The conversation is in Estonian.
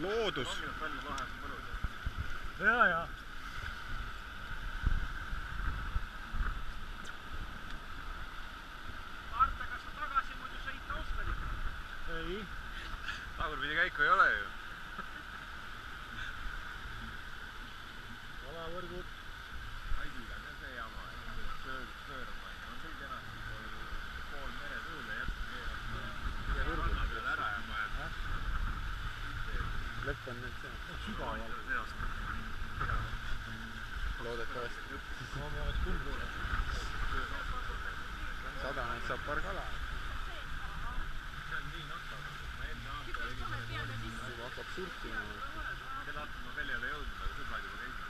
loodus. Ja. Marta, kas sa tagasi muidu sõita oskad ikka? Ei. Tagurpidi käiku ei ole ju. Valavõrgud. Aisiga on see jama, et pöörama on see kenasti pool mere tuule jätta ranna peale ära ja ma Lepp on nüüd see. sügaval. Loodetavasti. Ma oleks kumbul. Sadamas saab paar kala. See on nii noktav. Ma enne aasta juba hakkab surfima. Selle aasta ma veel ei ole jõudnud, aga sõbrad juba käisid.